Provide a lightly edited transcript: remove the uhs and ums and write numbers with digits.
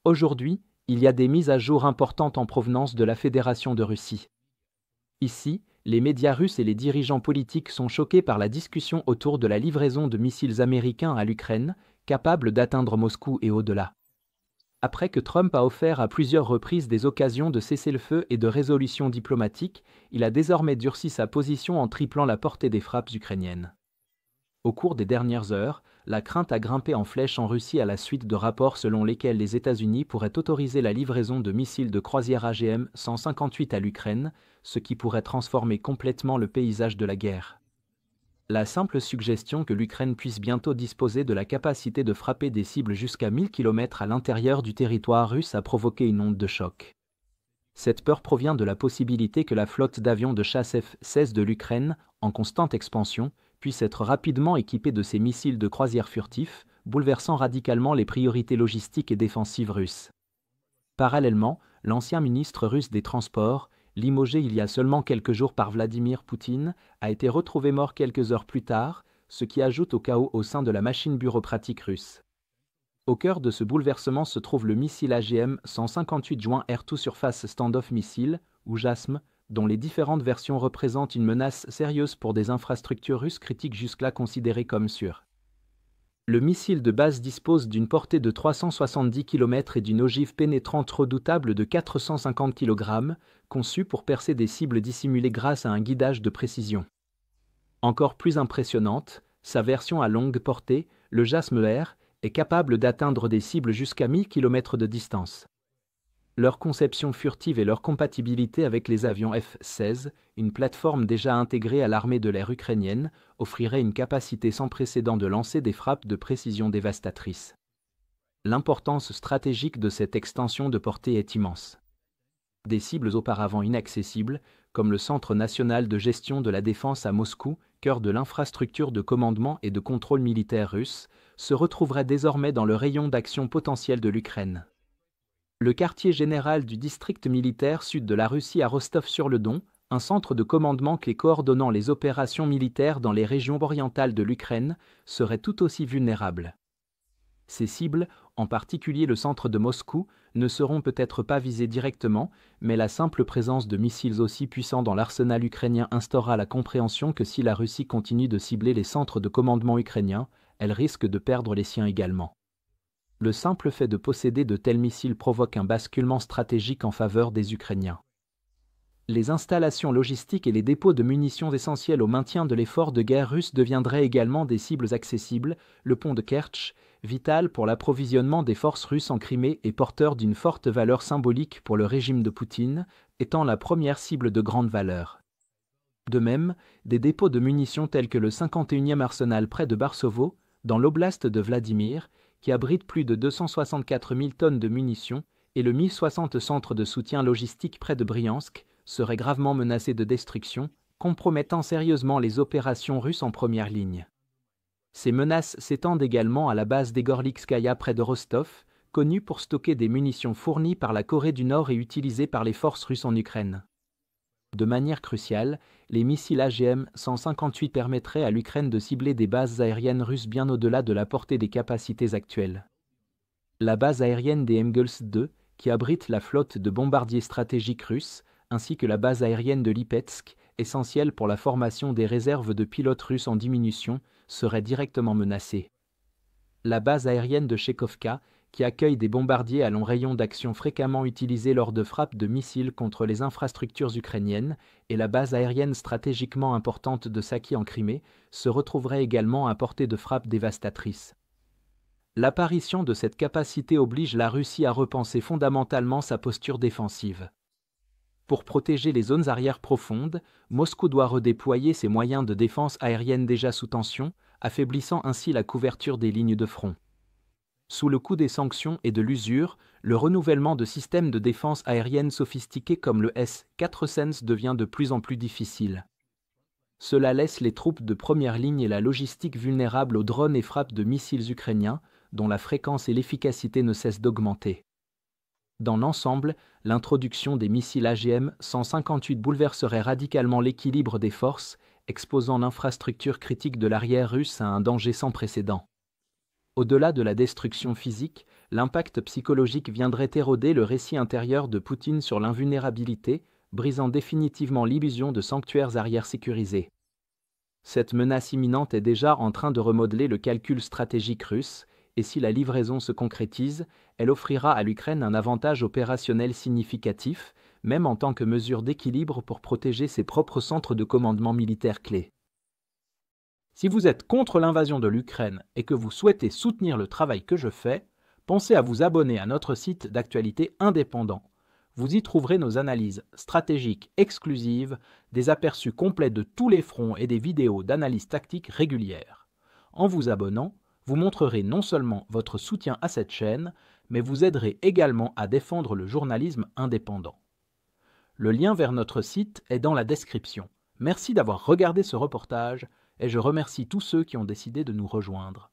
Aujourd'hui, il y a des mises à jour importantes en provenance de la Fédération de Russie. Ici, les médias russes et les dirigeants politiques sont choqués par la discussion autour de la livraison de missiles américains à l'Ukraine, capables d'atteindre Moscou et au-delà. Après que Trump a offert à plusieurs reprises des occasions de cessez-le-feu et de résolution diplomatique, il a désormais durci sa position en triplant la portée des frappes ukrainiennes. Au cours des dernières heures, la crainte a grimpé en flèche en Russie à la suite de rapports selon lesquels les États-Unis pourraient autoriser la livraison de missiles de croisière AGM-158 à l'Ukraine, ce qui pourrait transformer complètement le paysage de la guerre. La simple suggestion que l'Ukraine puisse bientôt disposer de la capacité de frapper des cibles jusqu'à 1000 km à l'intérieur du territoire russe a provoqué une onde de choc. Cette peur provient de la possibilité que la flotte d'avions de chasse F-16 de l'Ukraine, en constante expansion, puisse être rapidement équipée de ces missiles de croisière furtifs, bouleversant radicalement les priorités logistiques et défensives russes. Parallèlement, l'ancien ministre russe des Transports, limogé il y a seulement quelques jours par Vladimir Poutine, a été retrouvé mort quelques heures plus tard, ce qui ajoute au chaos au sein de la machine bureaucratique russe. Au cœur de ce bouleversement se trouve le missile AGM-158 Joint Air to Surface Standoff Missile, ou JASM, dont les différentes versions représentent une menace sérieuse pour des infrastructures russes critiques jusque-là considérées comme sûres. Le missile de base dispose d'une portée de 370 km et d'une ogive pénétrante redoutable de 450 kg, conçue pour percer des cibles dissimulées grâce à un guidage de précision. Encore plus impressionnante, sa version à longue portée, le JASM-R, est capable d'atteindre des cibles jusqu'à 1000 km de distance. Leur conception furtive et leur compatibilité avec les avions F-16, une plateforme déjà intégrée à l'armée de l'air ukrainienne, offrirait une capacité sans précédent de lancer des frappes de précision dévastatrices. L'importance stratégique de cette extension de portée est immense. Des cibles auparavant inaccessibles, comme le Centre national de gestion de la défense à Moscou, cœur de l'infrastructure de commandement et de contrôle militaire russe, se retrouveraient désormais dans le rayon d'action potentiel de l'Ukraine. Le quartier général du district militaire sud de la Russie à Rostov-sur-le-Don, un centre de commandement clé coordonnant les opérations militaires dans les régions orientales de l'Ukraine, serait tout aussi vulnérable. Ces cibles, en particulier le centre de Moscou, ne seront peut-être pas visées directement, mais la simple présence de missiles aussi puissants dans l'arsenal ukrainien instaurera la compréhension que si la Russie continue de cibler les centres de commandement ukrainiens, elle risque de perdre les siens également. Le simple fait de posséder de tels missiles provoque un basculement stratégique en faveur des Ukrainiens. Les installations logistiques et les dépôts de munitions essentiels au maintien de l'effort de guerre russe deviendraient également des cibles accessibles, le pont de Kertch, vital pour l'approvisionnement des forces russes en Crimée et porteur d'une forte valeur symbolique pour le régime de Poutine, étant la première cible de grande valeur. De même, des dépôts de munitions tels que le 51e arsenal près de Barsovo, dans l'oblast de Vladimir, qui abrite plus de 264 000 tonnes de munitions, et le 1060 centre de soutien logistique près de Briansk, seraient gravement menacés de destruction, compromettant sérieusement les opérations russes en première ligne. Ces menaces s'étendent également à la base d'Egorlikskaya près de Rostov, connue pour stocker des munitions fournies par la Corée du Nord et utilisées par les forces russes en Ukraine. De manière cruciale, les missiles AGM-158 permettraient à l'Ukraine de cibler des bases aériennes russes bien au-delà de la portée des capacités actuelles. La base aérienne des Engels-2, qui abrite la flotte de bombardiers stratégiques russes, ainsi que la base aérienne de Lipetsk, essentielle pour la formation des réserves de pilotes russes en diminution, seraient directement menacées. La base aérienne de Chekovka, qui accueille des bombardiers à long rayon d'action fréquemment utilisés lors de frappes de missiles contre les infrastructures ukrainiennes, et la base aérienne stratégiquement importante de Saki en Crimée, se retrouveraient également à portée de frappes dévastatrices. L'apparition de cette capacité oblige la Russie à repenser fondamentalement sa posture défensive. Pour protéger les zones arrières profondes, Moscou doit redéployer ses moyens de défense aérienne déjà sous tension, affaiblissant ainsi la couverture des lignes de front. Sous le coup des sanctions et de l'usure, le renouvellement de systèmes de défense aérienne sophistiqués comme le S-400 devient de plus en plus difficile. Cela laisse les troupes de première ligne et la logistique vulnérables aux drones et frappes de missiles ukrainiens, dont la fréquence et l'efficacité ne cessent d'augmenter. Dans l'ensemble, l'introduction des missiles AGM-158 bouleverserait radicalement l'équilibre des forces, exposant l'infrastructure critique de l'arrière russe à un danger sans précédent. Au-delà de la destruction physique, l'impact psychologique viendrait éroder le récit intérieur de Poutine sur l'invulnérabilité, brisant définitivement l'illusion de sanctuaires arrière sécurisés. Cette menace imminente est déjà en train de remodeler le calcul stratégique russe, et si la livraison se concrétise, elle offrira à l'Ukraine un avantage opérationnel significatif, même en tant que mesure d'équilibre pour protéger ses propres centres de commandement militaire clés. Si vous êtes contre l'invasion de l'Ukraine et que vous souhaitez soutenir le travail que je fais, pensez à vous abonner à notre site d'actualité indépendant. Vous y trouverez nos analyses stratégiques exclusives, des aperçus complets de tous les fronts et des vidéos d'analyse tactique régulières. En vous abonnant, vous montrerez non seulement votre soutien à cette chaîne, mais vous aiderez également à défendre le journalisme indépendant. Le lien vers notre site est dans la description. Merci d'avoir regardé ce reportage et je remercie tous ceux qui ont décidé de nous rejoindre.